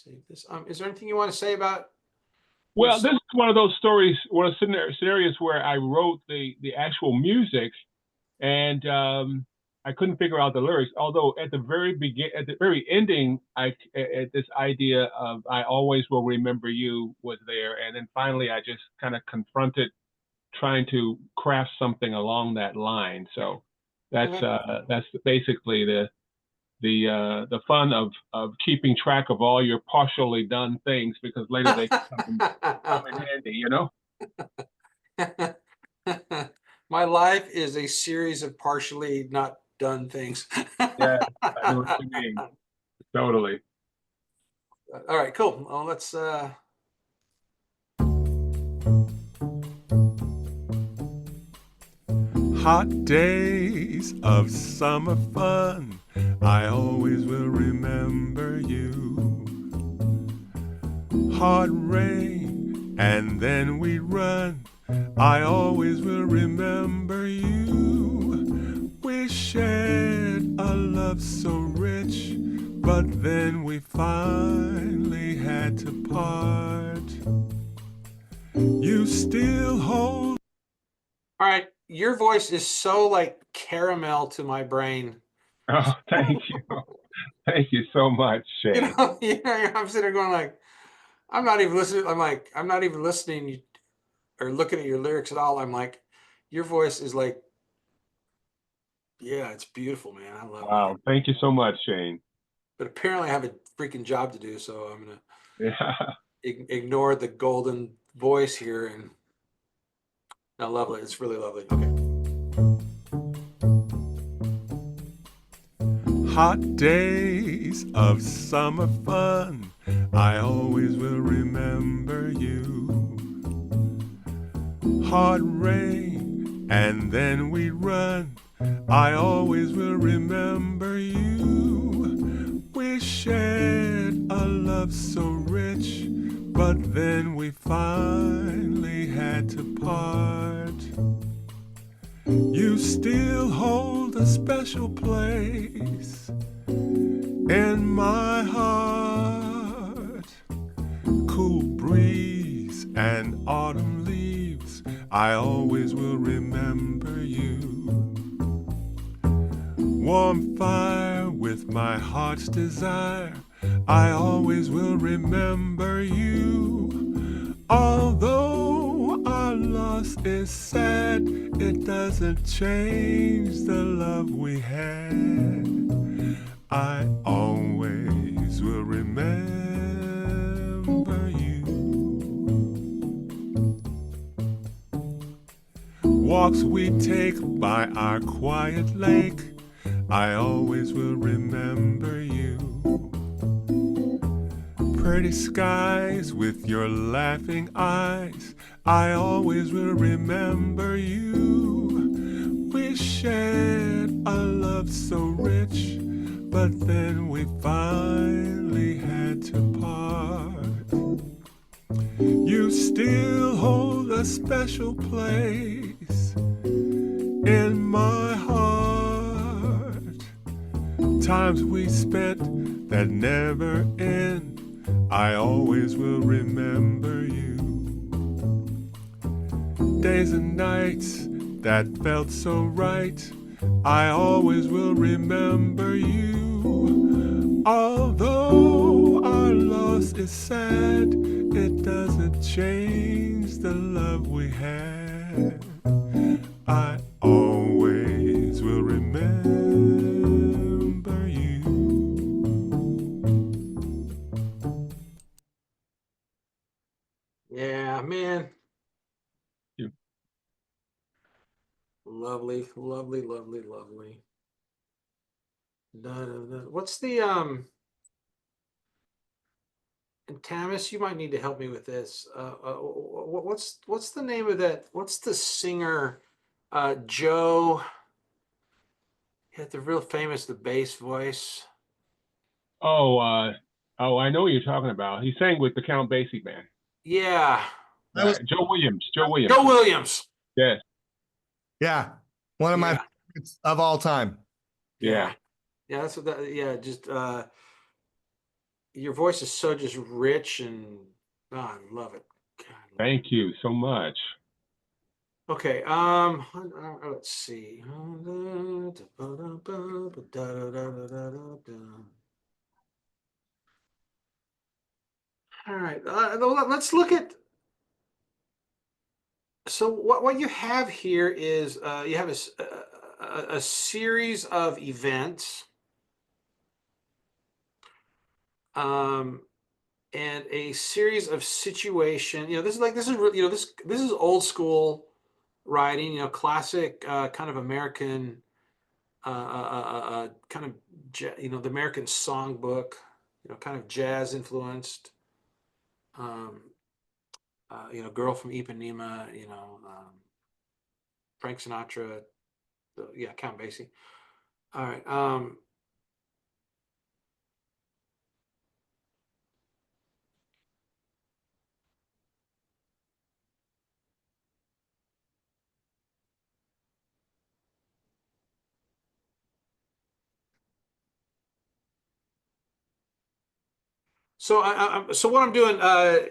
save this. Is there anything you want to say about your Well, this is one of those stories, one of the scenarios where I wrote the actual music, and I couldn't figure out the lyrics. Although at the very ending, at this idea of "I always will remember you" was there, and then finally I just kind of confronted trying to craft something along that line. So that's basically the fun of keeping track of all your partially done things, because later they come in handy, you know? My life is a series of partially not done things. Yeah, I know what you mean. Totally. All right, cool. Well, let's Hot days of summer fun, I always will remember you. Hard rain, and then we run, I always will remember you. We shared a love so rich, but then we finally had to part. You still hold. all right. Your voice is so like caramel to my brain. Oh, thank you. Thank you so much, Shane. I'm sitting there going like, I'm not even listening. I'm like, I'm not even listening or looking at your lyrics at all. I'm like, your voice is like, yeah, it's beautiful, man. I love Wow, it. thank you so much, Shane. But apparently I have a freaking job to do, so I'm gonna Yeah. ignore the golden voice here. And no, lovely. It's really lovely. Okay. Hot days of summer fun, I always will remember you. Hard rain, and then we run, I always will remember you. We shared a love so rich, but then we finally had to part. You still hold a special place in my heart. Cool breeze and autumn leaves, I always will remember you. Warm fire with my heart's desire, I always will remember you. Although our loss is sad, it doesn't change the love we had. I always will remember you. Walks we take by our quiet lake, I always will remember you. Pretty skies with your laughing eyes, I always will remember you. We shared a love so rich, but then we finally had to part. You still hold a special place in my heart. Times we spent that never end, I always will remember you. Days and nights that felt so right, I always will remember you. Although our loss is sad, it doesn't change the love we had. I always will remember you. Yeah, man. You. Lovely, lovely, lovely, lovely. What's the and Tamis, you might need to help me with this. What's the name of that? What's the singer? Joe. Yeah, the real famous, the bass voice. Oh, I know what you're talking about. He sang with the Count Basie band. Yeah, That was Joe Williams. Joe Williams. Joe Williams. Yes. yeah, one of my Yeah. favorites of all time. Yeah. Yeah, that's what that. Yeah, just your voice is so just rich and I love it. God. Thank you so much. Okay, let's see. All right, let's look at. So what you have here is you have a series of events, um, and a series of situation. This is old school writing. Classic kind of American kind of the American songbook. Kind of jazz influenced. Um, Girl from Ipanema. Frank Sinatra. Yeah, Count Basie. All right. So what I'm doing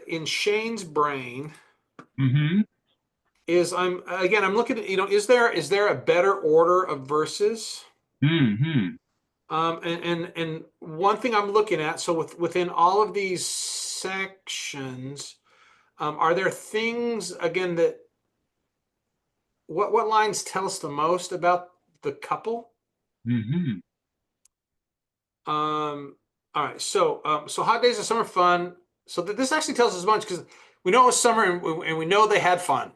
in Shane's brain Mm-hmm. is I'm looking at is there a better order of verses? Mm-hmm. And one thing I'm looking at, so within all of these sections, are there things again that what lines tell us the most about the couple? Mm-hmm. All right, so hot days of summer fun. So this actually tells us a bunch because we know it was summer and we know they had fun,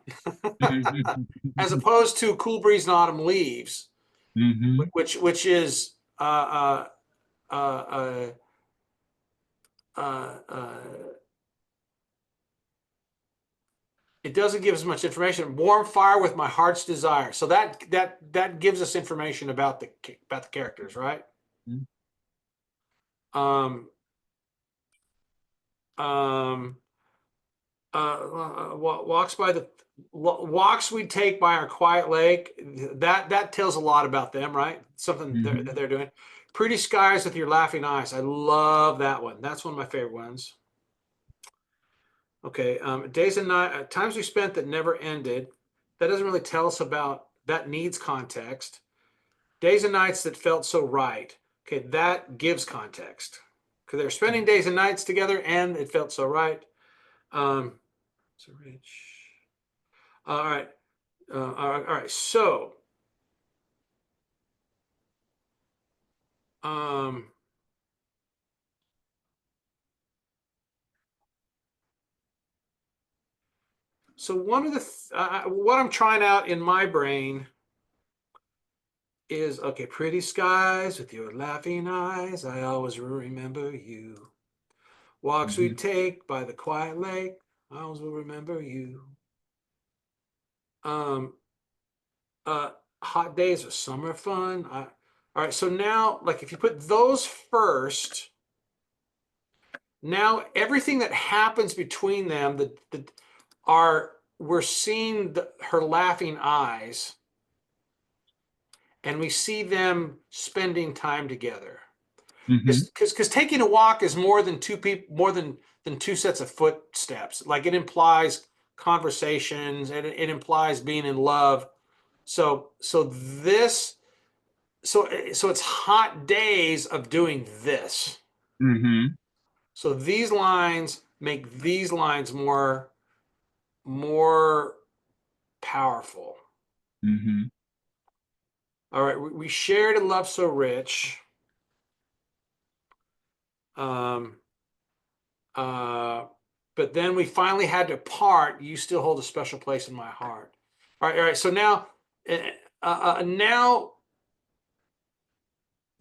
as opposed to cool breeze and autumn leaves, Mm-hmm. which is uh, uh, uh, it doesn't give us much information. Warm fire with my heart's desire. So that gives us information about the characters, right? Um, um, walks we take by our quiet lake. That tells a lot about them, right? Something Mm-hmm. that they're doing. Pretty skies with your laughing eyes. I love that one. That's one of my favorite ones. Okay, days and night times we spent that never ended. That doesn't really tell us about that needs context. Days and nights that felt so right. Okay, that gives context because they're spending days and nights together and it felt so right. So rich. All right. All right. Um, so one of the what I'm trying out in my brain is okay. Pretty skies with your laughing eyes. I always remember you. Walks we Mm-hmm. take by the quiet lake. I always will remember you. Um, uh, hot days of summer fun. All right. So now, like, if you put those first, now everything that happens between them, we're seeing her laughing eyes, and we see them spending time together. Mm-hmm. Because taking a walk is more than two people, more than two sets of footsteps. Like it implies conversations, and it implies being in love. So it's hot days of doing this. Mm-hmm. So these lines make these lines more powerful. Mm-hmm. All right, we shared a love so rich. Um, uh, but then we finally had to part. You still hold a special place in my heart. All right. So now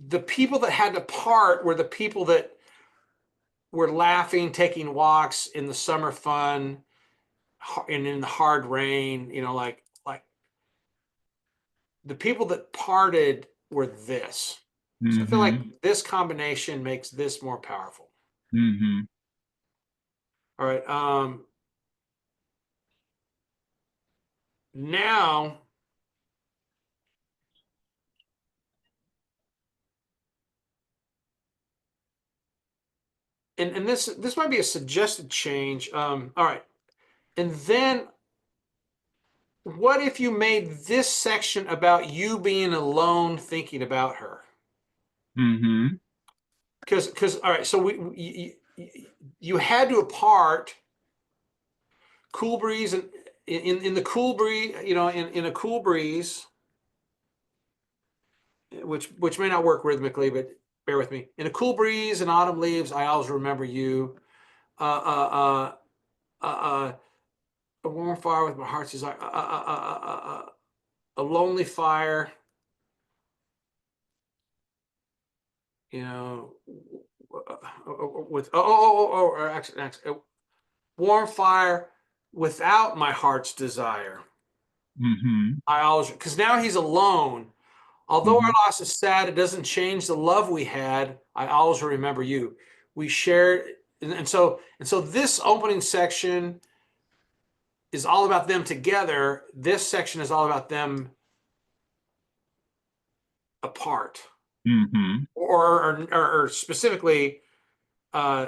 the people that had to part were the people that were laughing, taking walks in the summer fun, and in the hard rain. Like the people that parted were this. So I feel Mm-hmm. like this combination makes this more powerful. Mm-hmm. All right. Now and this might be a suggested change. All right. And then what if you made this section about you being alone thinking about her? Mm-hmm. Because all right, so you had to apart cool breeze and in the cool breeze, you know, in a cool breeze, which may not work rhythmically, but bear with me. In a cool breeze and autumn leaves, I always remember you. Uh, uh, uh, uh, uh, a warm fire with my heart's desire. A lonely fire. You know, with or actually, warm fire without my heart's desire. Mm-hmm. I always, because now he's alone. Although Mm-hmm. our loss is sad, it doesn't change the love we had. I always remember you. We shared, and so this opening section is all about them together. This section is all about them apart, Mm-hmm. or specifically, uh,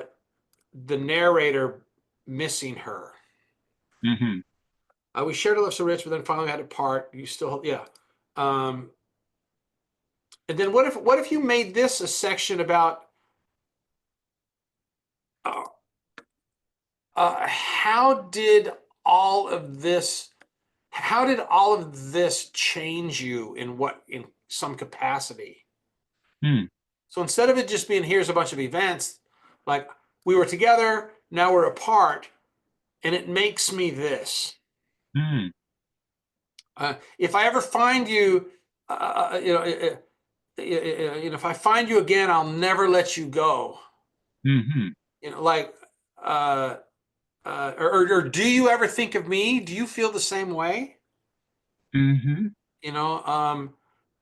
the narrator missing her. Mm-hmm. We shared a love so rich, but then finally had to part. You still, yeah. Um, and then what if you made this a section about uh, how did all of this change you in some capacity? Mm. So instead of it just being here's a bunch of events, like we were together, now we're apart, and it makes me this. Mm. If I ever find you, if I find you again, I'll never let you go. Mm-hmm. You know, like, or do you ever think of me? Do you feel the same way? Mm-hmm. You know,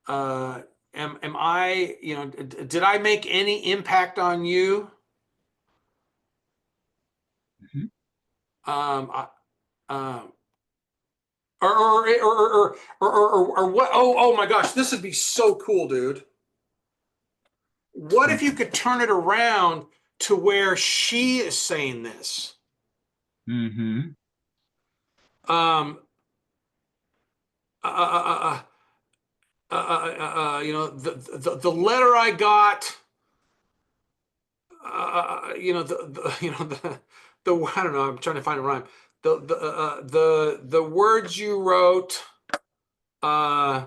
uh, am I, you know, did I make any impact on you? Mm-hmm. I, um, or what? Oh my gosh, this would be so cool, dude. What if you could turn it around to where she is saying this? Mm-hmm. Um, uh, uh, you know, the letter I got, you know, you know, I don't know, I'm trying to find a rhyme. The words you wrote, uh,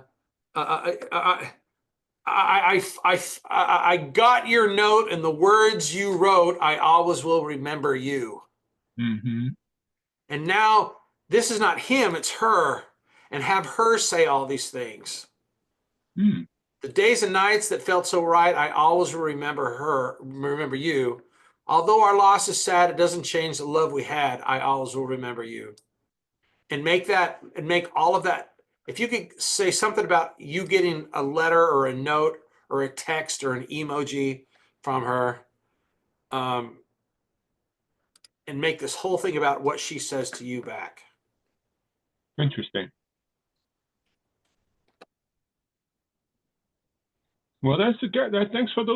I got your note and the words you wrote, I always will remember you. Mm-hmm. And now this is not him, it's her. And have her say all these things. Mm. The days and nights that felt so right, I always remember you. Although our loss is sad, it doesn't change the love we had. I always will remember you. And make all of that. If you could say something about you getting a letter or a note or a text or an emoji from her, um, and make this whole thing about what she says to you back. Interesting. Well, that's a good. Thanks for those.